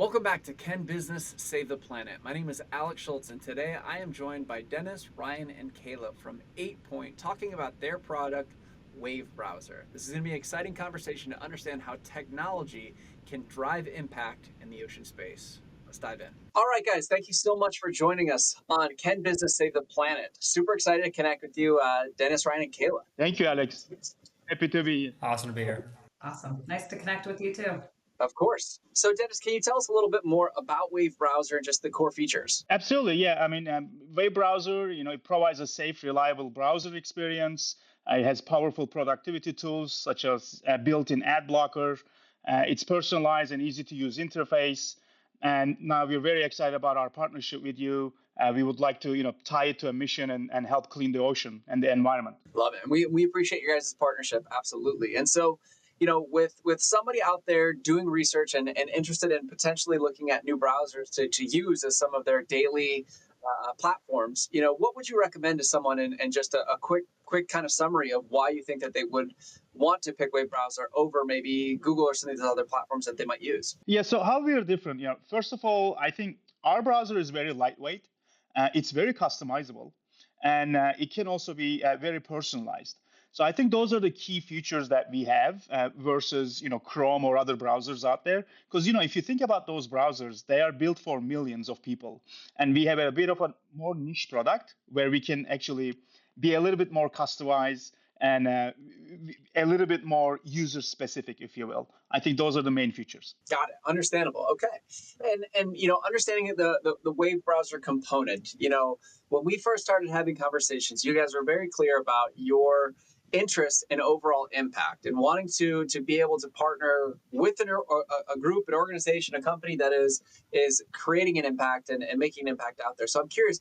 Welcome back to Can Business Save the Planet? My name is Alex Schulze, and today I am joined by Deniz, Ryan, and Kayla from Eightpoint talking about their product, Wave Browser. This is going to be an exciting conversation to understand how technology can drive impact in the ocean space. Let's dive in. All right, guys, thank you so much for joining us on Can Business Save the Planet? Super excited to connect with you, Deniz, Ryan, and Kayla. Thank you, Alex. Happy to be here. Awesome to be here. Awesome. Nice to connect with you too. Of course. So, Deniz, can you tell us a little bit more about Wave Browser and just the core features? Absolutely, yeah. Web browser, it provides a safe, reliable browser experience. It has powerful productivity tools such as a built-in ad blocker. It's personalized and easy to use interface. And now we're very excited about our partnership with you. We would like to, tie it to a mission and help clean the ocean and the environment. Love it. We appreciate your guys' partnership. Absolutely. And so, with somebody out there doing research and interested in potentially looking at new browsers to use as some of their daily platforms, what would you recommend to someone and just a quick kind of summary of why you think that they would want to pick Wave Browser over maybe Google or some of these other platforms that they might use? Yeah, so how we are different, first of all, I think our browser is very lightweight. It's very customizable, and it can also be very personalized. So I think those are the key features that we have versus Chrome or other browsers out there. Because if you think about those browsers, they are built for millions of people, and we have a bit of a more niche product where we can actually be a little bit more customized and a little bit more user specific, if you will. I think those are the main features. Got it. Understandable. Okay. And understanding the Wave Browser component, when we first started having conversations, you guys were very clear about your interest in overall impact and wanting to be able to partner with a group, an organization, a company that is creating an impact and making an impact out there. So I'm curious,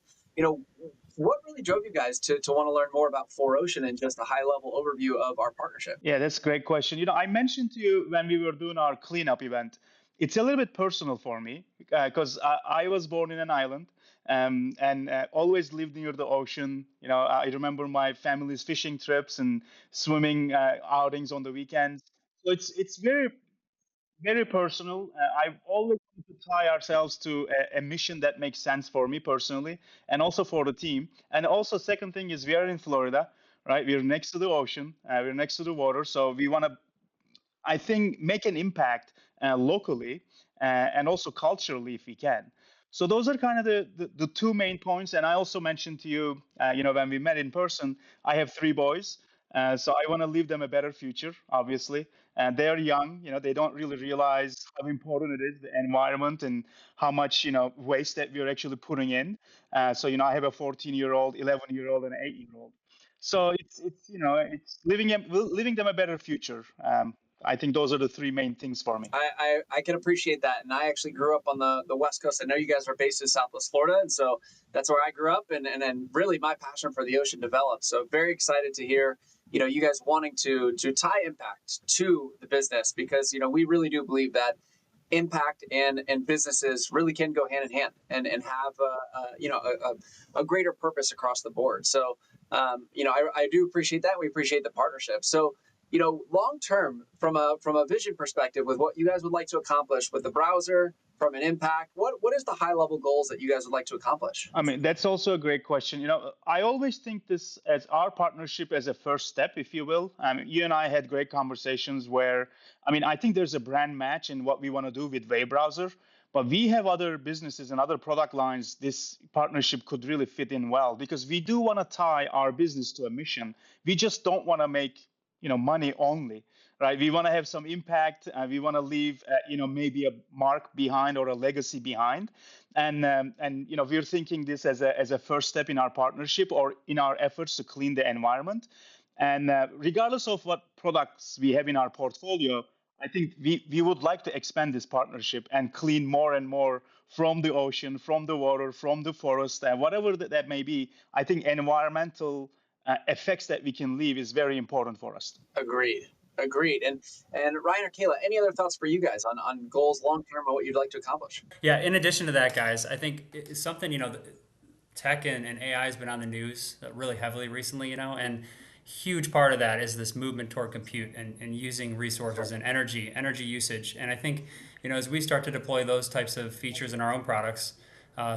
what really drove you guys to want to learn more about 4ocean and just a high level overview of our partnership? Yeah, that's a great question. I mentioned to you when we were doing our cleanup event, it's a little bit personal for me because I was born in an island and always lived near the ocean. I remember my family's fishing trips and swimming outings on the weekends. So it's very very personal. I've always wanted to tie ourselves to a mission that makes sense for me personally, and also for the team. And also, second thing is we are in Florida, right? We're next to the ocean. We're next to the water, so we want to, I think, make an impact locally and also culturally if we can. So those are kind of the two main points. And I also mentioned to you, when we met in person, I have three boys. So I want to leave them a better future, obviously. And they're young, they don't really realize how important it is, the environment and how much, waste that we're actually putting in. So, I have a 14-year-old, 11-year-old, and an 8-year-old. So it's living them a better future. I think those are the three main things for me. I can appreciate that. And I actually grew up on the West Coast. I know you guys are based in Southwest Florida. And so that's where I grew up. And then really my passion for the ocean developed. So very excited to hear, you guys wanting to tie impact to the business because, we really do believe that impact and businesses really can go hand in hand and have a greater purpose across the board. So, I do appreciate that. We appreciate the partnership. So, long term, from a vision perspective, with what you guys would like to accomplish with the browser, from an impact, what is the high level goals that you guys would like to accomplish? I mean, that's also a great question. I always think this as our partnership as a first step, if you will. You and I had great conversations where, I think there's a brand match in what we want to do with Wave Browser, but we have other businesses and other product lines. This partnership could really fit in well because we do want to tie our business to a mission. We just don't want to make money only, right? We want to have some impact. We want to leave, maybe a mark behind or a legacy behind. And we're thinking this as a first step in our partnership or in our efforts to clean the environment. And regardless of what products we have in our portfolio, I think we would like to expand this partnership and clean more and more from the ocean, from the water, from the forest, and whatever that may be. I think environmental effects that we can leave is very important for us. Agreed. And Ryan or Kayla, any other thoughts for you guys on goals long term or what you'd like to accomplish? Yeah, in addition to that, guys, I think it's something, tech and AI has been on the news really heavily recently, and huge part of that is this movement toward compute and using resources and energy usage. And I think as we start to deploy those types of features in our own products,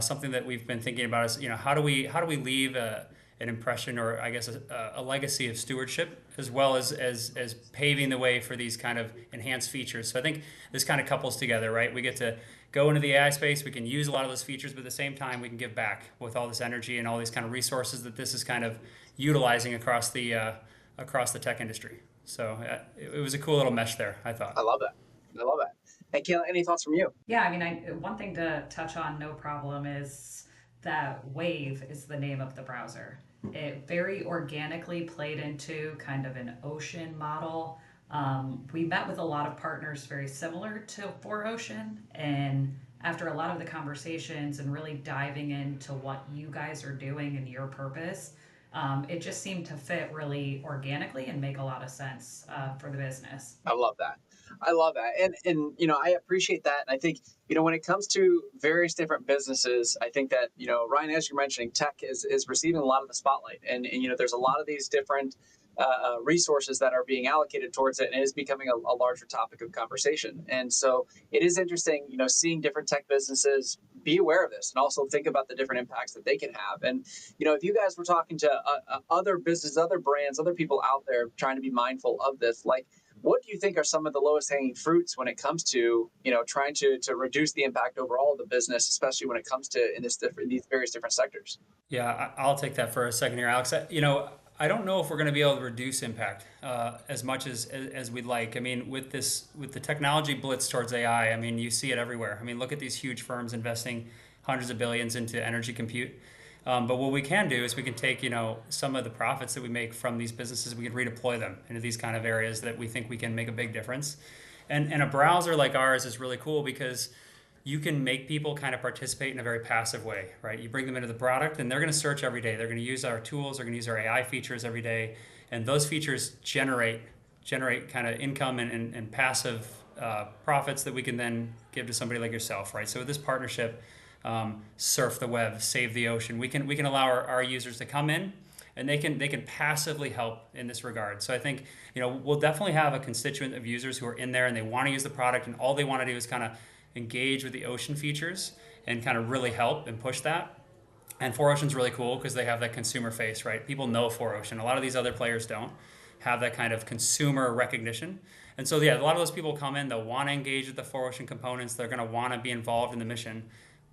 something that we've been thinking about is, how do we leave an impression, or I guess a legacy of stewardship, as well as paving the way for these kind of enhanced features. So I think this kind of couples together, right? We get to go into the AI space, we can use a lot of those features, but at the same time, we can give back with all this energy and all these kind of resources that this is kind of utilizing across the tech industry. So it was a cool little mesh there, I thought. I love that. I love that. Hey, Kayla, any thoughts from you? Yeah, I mean, one thing to touch on, no problem, is that Wave is the name of the browser. It very organically played into kind of an ocean model. We met with a lot of partners very similar to 4ocean, and after a lot of the conversations and really diving into what you guys are doing and your purpose, it just seemed to fit really organically and make a lot of sense for the business. I love that. I love that. And I appreciate that. And I think, when it comes to various different businesses, I think that, Ryan, as you're mentioning, tech is receiving a lot of the spotlight. And there's a lot of these different resources that are being allocated towards it, and it is becoming a larger topic of conversation. And so it is interesting, seeing different tech businesses be aware of this and also think about the different impacts that they can have. And, if you guys were talking to other businesses, other brands, other people out there trying to be mindful of this, like, what do you think are some of the lowest hanging fruits when it comes to, trying to reduce the impact overall of the business, especially when it comes to these various different sectors? Yeah, I'll take that for a second here, Alex. I don't know if we're going to be able to reduce impact as much as we'd like. I mean, with the technology blitz towards AI, I mean, you see it everywhere. I mean, look at these huge firms investing hundreds of billions into energy compute. But what we can do is we can take, some of the profits that we make from these businesses, we can redeploy them into these kind of areas that we think we can make a big difference. And a browser like ours is really cool because you can make people kind of participate in a very passive way, right? You bring them into the product and they're going to search every day. They're going to use our tools. They're going to use our AI features every day. And those features generate kind of income and passive profits that we can then give to somebody like yourself, right? So with this partnership, surf the web, save the ocean, we can allow our users to come in and they can passively help in this regard. So I think, we'll definitely have a constituent of users who are in there and they want to use the product and all they want to do is kind of engage with the ocean features and kind of really help and push that. And 4ocean's really cool because they have that consumer face, right? People know 4ocean. A lot of these other players don't have that kind of consumer recognition. And so, yeah, a lot of those people come in, they'll want to engage with the 4ocean components. They're going to want to be involved in the mission.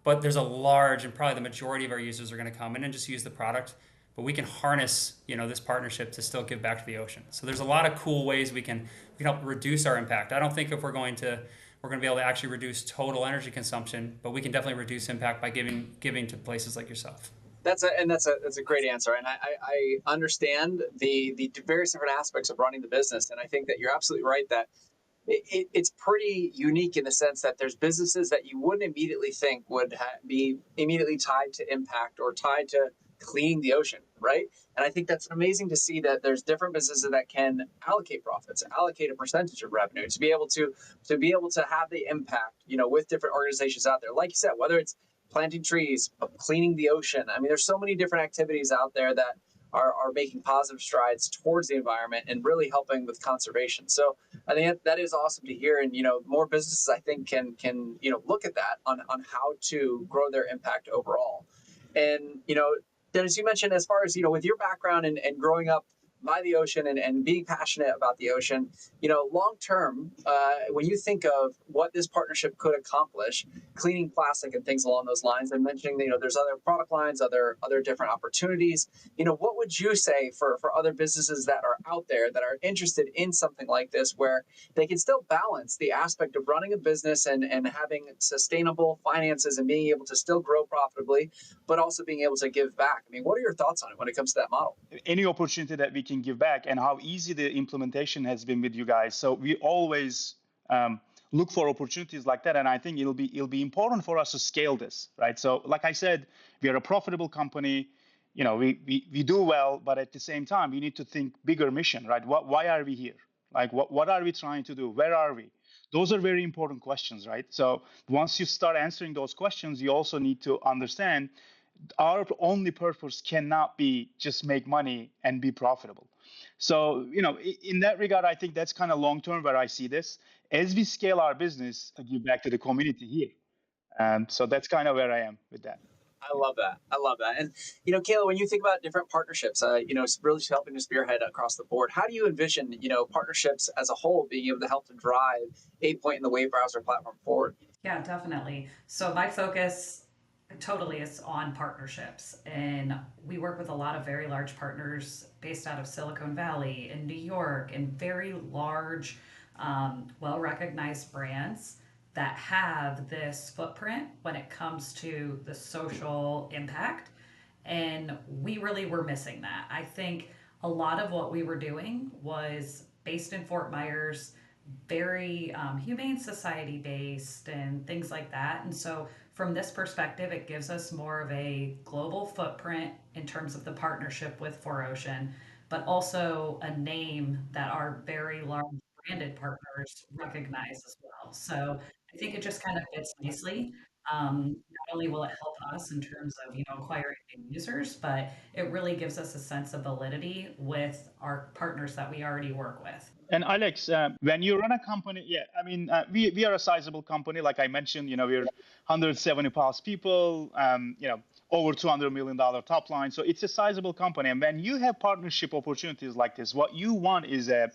But there's a large, and probably the majority of our users are going to come in and just use the product. But we can harness, this partnership to still give back to the ocean. So there's a lot of cool ways we can help reduce our impact. I don't think if we're going to be able to actually reduce total energy consumption, but we can definitely reduce impact by giving to places like yourself. That's a great answer, and I understand the various different aspects of running the business, and I think that you're absolutely right that it's pretty unique in the sense that there's businesses that you wouldn't immediately think would be immediately tied to impact or tied to cleaning the ocean, right? And I think that's amazing to see that there's different businesses that can allocate profits, allocate a percentage of revenue to be able to have the impact, with different organizations out there. Like you said, whether it's planting trees, cleaning the ocean. I mean, there's so many different activities out there that are making positive strides towards the environment and really helping with conservation. So I think that is awesome to hear. And, more businesses I think can look at that on how to grow their impact overall. And, Deniz, you mentioned as far as, with your background and growing up by the ocean and being passionate about the ocean, long term, when you think of what this partnership could accomplish, cleaning plastic and things along those lines, and mentioning, there's other product lines, other different opportunities, what would you say for other businesses that are out there that are interested in something like this, where they can still balance the aspect of running a business and having sustainable finances and being able to still grow profitably, but also being able to give back? I mean, what are your thoughts on it when it comes to that model? Any opportunity that we can give back, and how easy the implementation has been with you guys. So we always look for opportunities like that, and I think it'll be important for us to scale this, right? So like I said, we are a profitable company. We do well, but at the same time, we need to think bigger mission, right? Why are we here? Like, what are we trying to do? Where are we? Those are very important questions, right? So once you start answering those questions, you also need to understand our only purpose cannot be just make money and be profitable. So, in that regard, I think that's kind of long term where I see this. as we scale our business, to give back to the community here. So that's kind of where I am with that. I love that. I love that. And, Kayla, when you think about different partnerships, it's really helping to spearhead across the board. How do you envision, partnerships as a whole being able to help to drive Eightpoint and the Wave browser platform forward? Yeah, definitely. So my focus totally is on partnerships. And we work with a lot of very large partners based out of Silicon Valley and New York and very large, well recognized brands that have this footprint when it comes to the social impact. And we really were missing that. I think a lot of what we were doing was based in Fort Myers, very humane society based and things like that. And so, from this perspective, it gives us more of a global footprint in terms of the partnership with 4ocean, but also a name that our very large branded partners recognize as well. So, I think it just kind of fits nicely. Not only will it help us in terms of acquiring new users, but it really gives us a sense of validity with our partners that we already work with. And Alex, when you run a company, yeah, I mean, we are a sizable company. Like I mentioned, we're 170 plus people, over $200 million top line. So it's a sizable company. And when you have partnership opportunities like this, what you want is a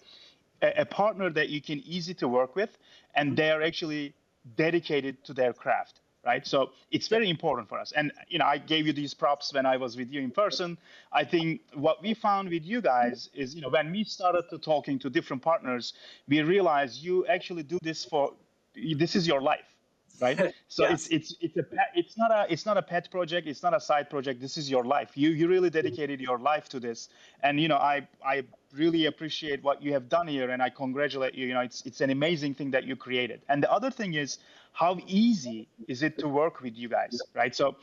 partner that you can easy to work with, and they are actually dedicated to their craft, right? So it's very important for us. And I gave you these props when I was with you in person. I think what we found with you guys is, when we started to talking to different partners, we realized you actually do this this is your life, right? So Yes. it's not a pet project, it's not a side project. This is your life. You really dedicated your life to this, and I really appreciate what you have done here, and I congratulate you. It's an amazing thing that you created. And the other thing is, how easy is it to work with you guys, right? So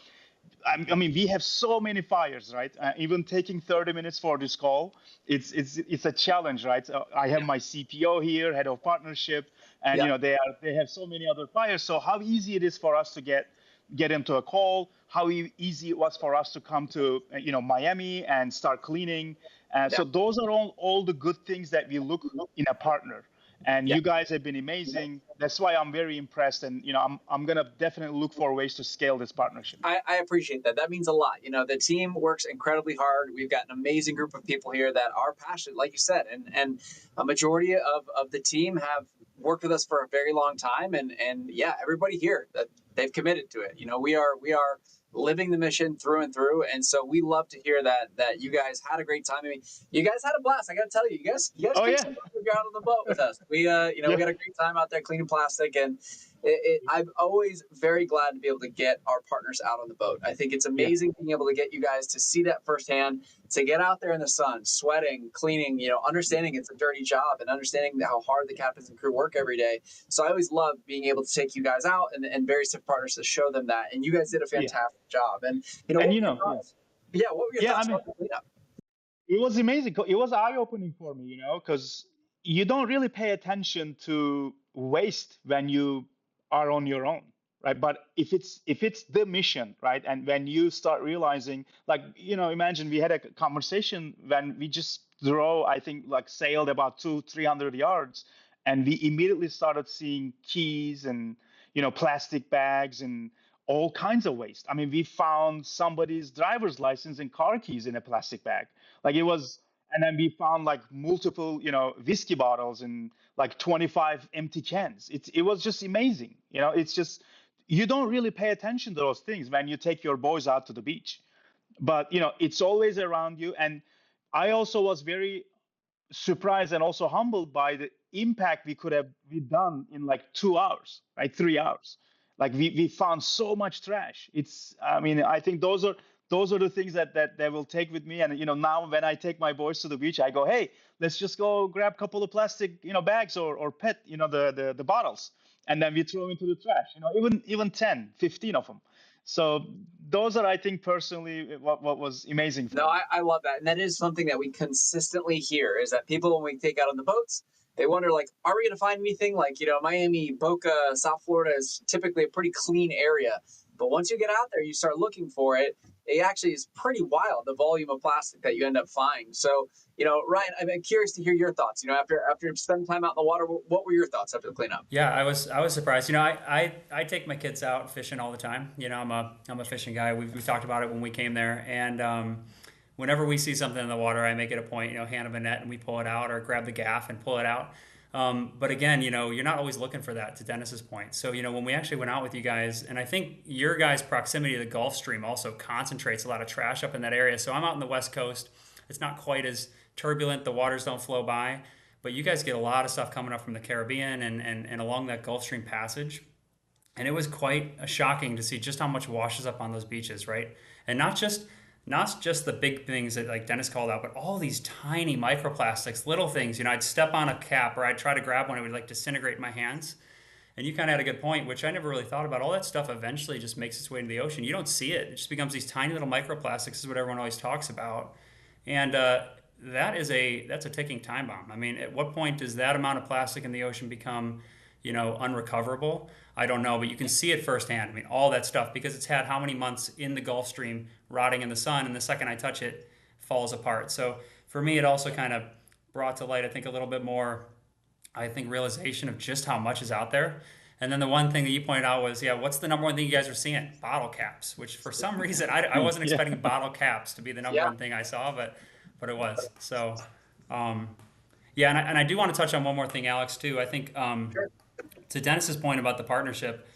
I mean, we have so many fires, right? Even taking 30 minutes for this call, it's a challenge, right? So I have my CPO here, head of partnership, and Yeah. they have so many other fires. So how easy it is for us to get into a call? How easy it was for us to come to Miami and start cleaning. So those are all the good things that we look in a partner. And Yeah. you guys have been amazing. That's why I'm very impressed, and I'm gonna definitely look for ways to scale this partnership. I appreciate that. That means a lot. The team works incredibly hard. We've got an amazing group of people here that are passionate, like you said, and a majority of the team have worked with us for a very long time. And yeah, everybody here that they've committed to it. We are living the mission through and through. And so we love to hear that you guys had a great time. I mean, you guys had a blast. I got to tell you, you guys Oh kicked yeah, some butt out on the boat with us. We we yeah. had a great time out there cleaning plastic, and I'm always very glad to be able to get our partners out on the boat. I think it's amazing being able to get you guys to see that firsthand, to get out there in the sun, sweating, cleaning, understanding it's a dirty job and understanding how hard the captains and crew work every day. So I always love being able to take you guys out and various different partners to show them that. And you guys did a fantastic job. And, And what were your thoughts? Yeah, what were your yeah, I thoughts mean, on the cleanup? it was amazing. It was eye-opening for me, because you don't really pay attention to waste when you are on your own, right? But if it's the mission, right, and when you start realizing, like, imagine we had a conversation when we just drove, I think, like sailed about 300 yards, and we immediately started seeing keys and plastic bags and all kinds of waste. I mean, we found somebody's driver's license and car keys in a plastic bag. Like it was, and then we found like multiple, whiskey bottles and like 25 empty cans. It was just amazing. It's just, you don't really pay attention to those things when you take your boys out to the beach. But, it's always around you. And I also was very surprised and also humbled by the impact we done in like 2 hours, right? 3 hours. Like we found so much trash. I mean, I think those are the things that they will take with me. And now when I take my boys to the beach, I go, hey, let's just go grab a couple of plastic bags or pet the bottles, and then we throw them into the trash. Even 10, 15 of them. So those are, I think, personally what was amazing for No, me. I love that. And that is something that we consistently hear is that people, when we take out on the boats, they wonder, like, are we going to find anything? Like, Miami, Boca, South Florida is typically a pretty clean area. But once you get out there, you start looking for it. It actually is pretty wild, the volume of plastic that you end up finding. So, Ryan, I'm curious to hear your thoughts. After spending time out in the water, what were your thoughts after the cleanup? Yeah, I was surprised. I take my kids out fishing all the time. I'm a fishing guy. We talked about it when we came there, and whenever we see something in the water, I make it a point, hand them a net and we pull it out, or grab the gaff and pull it out. But again, you're not always looking for that, to Dennis's point. So, when we actually went out with you guys, and I think your guys' proximity to the Gulf Stream also concentrates a lot of trash up in that area. So I'm out in the West Coast. It's not quite as turbulent. The waters don't flow by, but you guys get a lot of stuff coming up from the Caribbean and along that Gulf Stream passage. And it was quite shocking to see just how much washes up on those beaches, right? And not just the big things that like Dennis called out, but all these tiny microplastics, little things. I'd step on a cap or I'd try to grab one, it would like disintegrate in my hands. And you kind of had a good point, which I never really thought about. All that stuff eventually just makes its way into the ocean. You don't see it. It just becomes these tiny little microplastics. This is what everyone always talks about. And that's a ticking time bomb. I mean, at what point does that amount of plastic in the ocean become, unrecoverable? I don't know, but you can see it firsthand. I mean, all that stuff, because it's had how many months in the Gulf Stream rotting in the sun, and the second I touch it, falls apart. So for me, it also kind of brought to light, I think, a little bit more, realization of just how much is out there. And then the one thing that you pointed out was, what's the number one thing you guys are seeing? Bottle caps, which for some reason, I wasn't expecting bottle caps to be the number one thing I saw, but it was. So, and I do want to touch on one more thing, Alex, too. I think to Dennis's point about the partnership,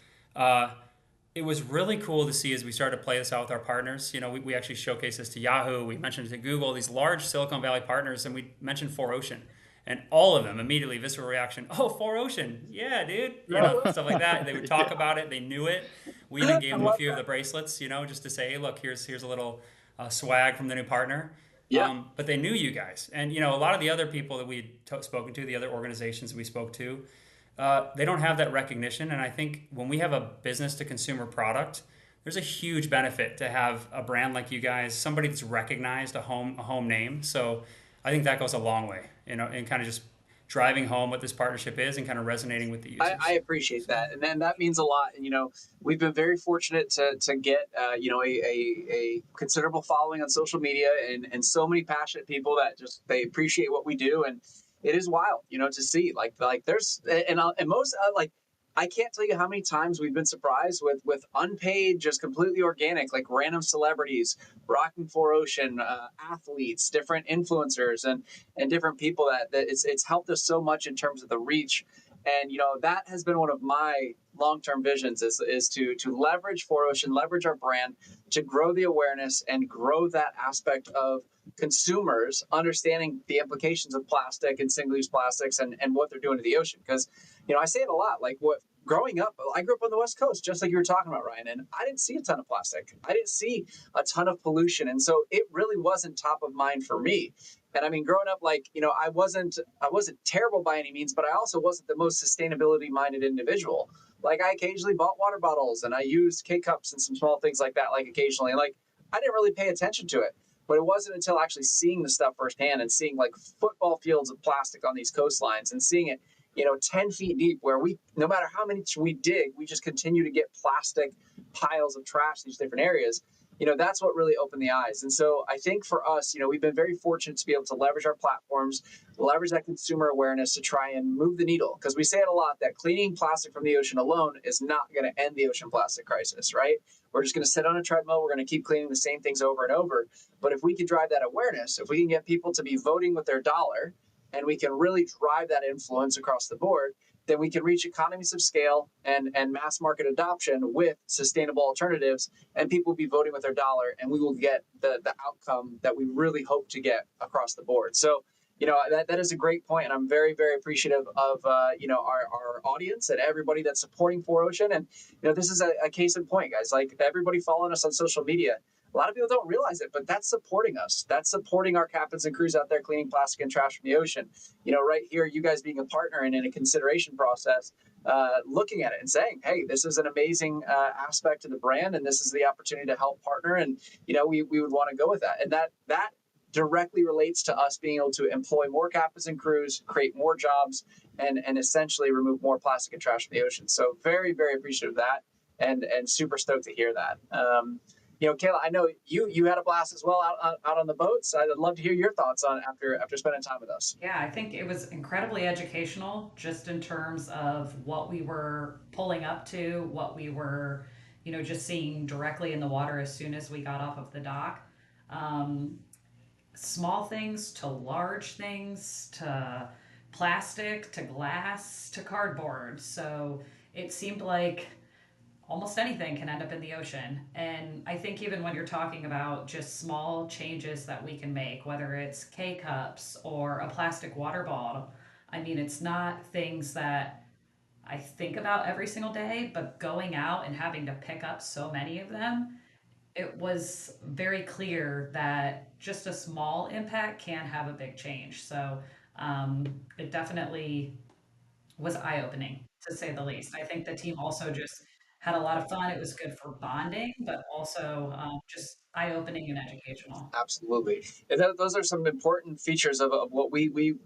it was really cool to see as we started to play this out with our partners. We actually showcased this to Yahoo. We mentioned it to Google, these large Silicon Valley partners, and we mentioned 4ocean. And all of them immediately, visceral reaction, oh, 4ocean, yeah, dude, stuff like that. They would talk about it. They knew it. We even gave them a few of the bracelets, just to say, hey, look, here's a little swag from the new partner. Yeah. But they knew you guys. And, a lot of the other people that we'd spoken to, the other organizations we spoke to, they don't have that recognition. And I think when we have a business to consumer product, there's a huge benefit to have a brand like you guys, somebody that's recognized, a home name. So I think that goes a long way, and kind of just driving home what this partnership is and kind of resonating with the users. I appreciate that. And then that means a lot. And, we've been very fortunate to get, a considerable following on social media and so many passionate people that they appreciate what we do. And it is wild, to see like there's, and most I can't tell you how many times we've been surprised with unpaid, just completely organic, like random celebrities rocking 4ocean, athletes, different influencers, and different people that it's helped us so much in terms of the reach. And, that has been one of my long-term visions is to leverage 4ocean, leverage our brand to grow the awareness and grow that aspect of consumers understanding the implications of plastic and single-use plastics and what they're doing to the ocean. Because, I say it a lot, like growing up, I grew up on the West Coast, just like you were talking about, Ryan, and I didn't see a ton of plastic. I didn't see a ton of pollution. And so it really wasn't top of mind for me. And I mean, growing up, I wasn't terrible by any means, but I also wasn't the most sustainability minded individual. Like I occasionally bought water bottles and I used K-cups and some small things like that, like occasionally, I didn't really pay attention to it. But it wasn't until actually seeing the stuff firsthand and seeing like football fields of plastic on these coastlines and seeing it, 10 feet deep, where no matter how many we dig, we just continue to get plastic piles of trash in these different areas. That's what really opened the eyes. And so I think for us, we've been very fortunate to be able to leverage our platforms, leverage that consumer awareness to try and move the needle. Because we say it a lot that cleaning plastic from the ocean alone is not going to end the ocean plastic crisis, right? We're just going to sit on a treadmill. We're going to keep cleaning the same things over and over. But if we can drive that awareness, if we can get people to be voting with their dollar, and we can really drive that influence across the board, then we can reach economies of scale and mass market adoption with sustainable alternatives, and people will be voting with their dollar, and we will get the outcome that we really hope to get across the board. So, that is a great point, and I'm very, very appreciative of, our audience and everybody that's supporting 4ocean. And, this is a case in point, guys. Like everybody following us on social media, a lot of people don't realize it, but that's supporting us. That's supporting our captains and crews out there cleaning plastic and trash from the ocean. Right here, you guys being a partner and in a consideration process, looking at it and saying, hey, this is an amazing aspect of the brand, and this is the opportunity to help partner. And, we would want to go with that. And that directly relates to us being able to employ more captains and crews, create more jobs, and essentially remove more plastic and trash from the ocean. So very, very appreciative of that. and super stoked to hear that. Kayla, I know you had a blast as well out on the boats. I'd love to hear your thoughts on after spending time with us. Yeah, I think it was incredibly educational just in terms of what we were pulling up to, what we were, just seeing directly in the water as soon as we got off of the dock. Um, Small things to large things to plastic to glass to cardboard. So it seemed like almost anything can end up in the ocean. And I think even when you're talking about just small changes that we can make, whether it's K cups or a plastic water bottle, I mean, it's not things that I think about every single day, but going out and having to pick up so many of them, it was very clear that just a small impact can have a big change. So it definitely was eye opening to say the least. I think the team also just had a lot of fun. It was good for bonding, but also just eye opening and educational. Absolutely. Those are some important features of what we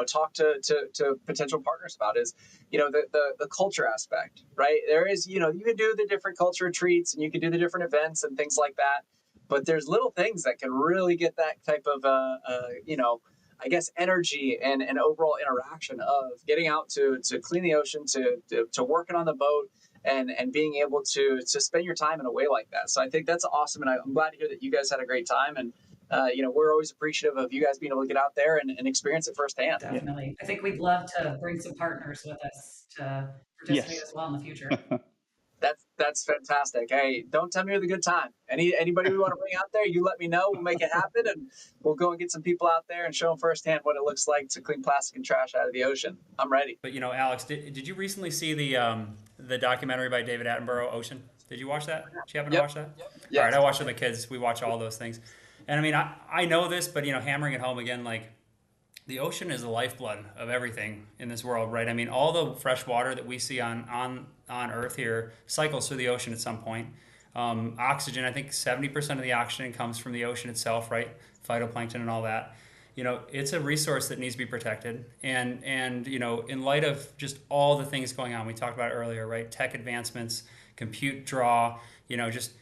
talk to potential partners about is, the culture aspect, right? There is, you can do the different culture retreats and you can do the different events and things like that. But there's little things that can really get that type of, I guess, energy and overall interaction of getting out to clean the ocean, to working on the boat, and being able to spend your time in a way like that. So I think that's awesome, and I'm glad to hear that you guys had a great time. And we're always appreciative of you guys being able to get out there and experience it firsthand. Definitely. I think we'd love to bring some partners with us to participate Yes. as well in the future. That's fantastic. Hey, don't tell me you're the good time. Anybody we want to bring out there, you let me know. We'll make it happen, and we'll go and get some people out there and show them firsthand what it looks like to clean plastic and trash out of the ocean. I'm ready. But Alex, did you recently see the documentary by David Attenborough, Ocean? Did you watch that? Did you happen to watch that? Yes. All right, I watched it with the kids. We watch all those things, and I mean, I know this, but hammering it home again, like the ocean is the lifeblood of everything in this world, right? I mean, all the fresh water that we see on Earth here cycles through the ocean at some point. Oxygen, I think 70% of the oxygen comes from the ocean itself, right? Phytoplankton and all that. It's a resource that needs to be protected. And in light of just all the things going on, we talked about it earlier, right? Tech advancements, compute draw, just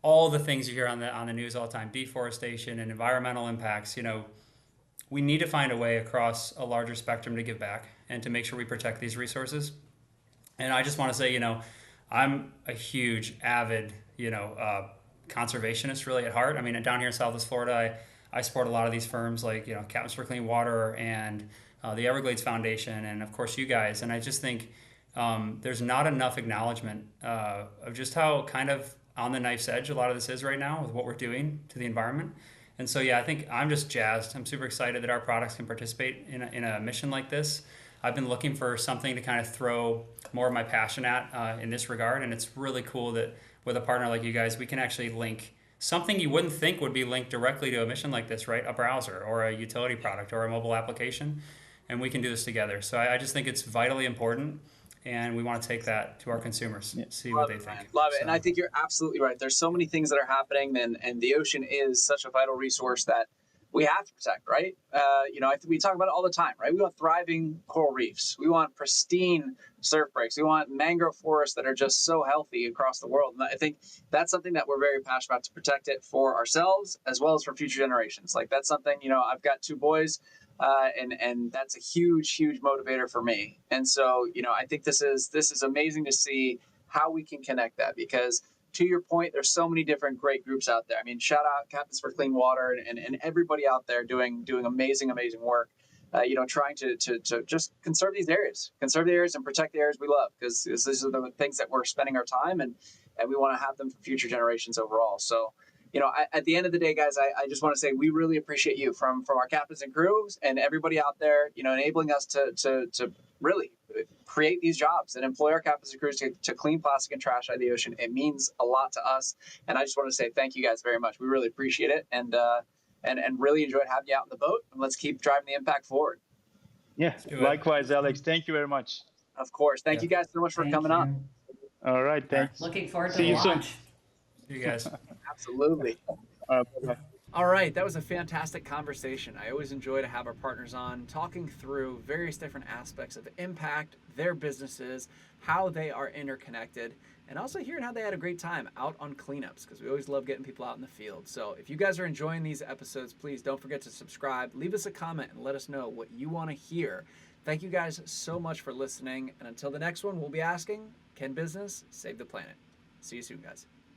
all the things you hear on the news all the time, deforestation and environmental impacts, we need to find a way across a larger spectrum to give back and to make sure we protect these resources. And I just want to say, I'm a huge, avid, conservationist really at heart. I mean, down here in Southwest Florida, I support a lot of these firms like, Captains for Clean Water and the Everglades Foundation and, of course, you guys. And I just think there's not enough acknowledgement of just how kind of on the knife's edge a lot of this is right now with what we're doing to the environment. And so, I think I'm just jazzed. I'm super excited that our products can participate in a mission like this. I've been looking for something to kind of throw more of my passion at in this regard. And it's really cool that with a partner like you guys, we can actually link something you wouldn't think would be linked directly to a mission like this, right? A browser or a utility product or a mobile application. And we can do this together. So I just think it's vitally important. And we want to take that to our consumers, see what they think. Love it. And I think you're absolutely right. There's so many things that are happening, and the ocean is such a vital resource that we have to protect, right? I think we talk about it all the time, right? We want thriving coral reefs. We want pristine surf breaks. We want mangrove forests that are just so healthy across the world. And I think that's something that we're very passionate about, to protect it for ourselves as well as for future generations. Like that's something, I've got 2 boys. And that's a huge motivator for me. And so, I think this is amazing to see how we can connect that, because to your point, there's so many different great groups out there. I mean, shout out Captains for Clean Water and everybody out there doing amazing work. Trying to just conserve these areas, and protect the areas we love, because these are the things that we're spending our time and we want to have them for future generations overall. So, at the end of the day, guys, I just want to say we really appreciate you from our captains and crews and everybody out there, enabling us to really create these jobs and employ our captains and crews to clean plastic and trash out of the ocean. It means a lot to us. And I just want to say thank you guys very much. We really appreciate it. And really enjoyed having you out in the boat. And let's keep driving the impact forward. Yeah, likewise, Alex. Thank you very much. Of course. Thank you guys so much for coming on. All right, thanks. Looking forward to See the you soon. launch. See you guys. Absolutely. Bye-bye. All right, that was a fantastic conversation. I always enjoy to have our partners on talking through various different aspects of impact, their businesses, how they are interconnected, and also hearing how they had a great time out on cleanups, because we always love getting people out in the field. So if you guys are enjoying these episodes, please don't forget to subscribe, leave us a comment, and let us know what you want to hear. Thank you guys so much for listening, and until the next one, we'll be asking, can business save the planet? See you soon, guys.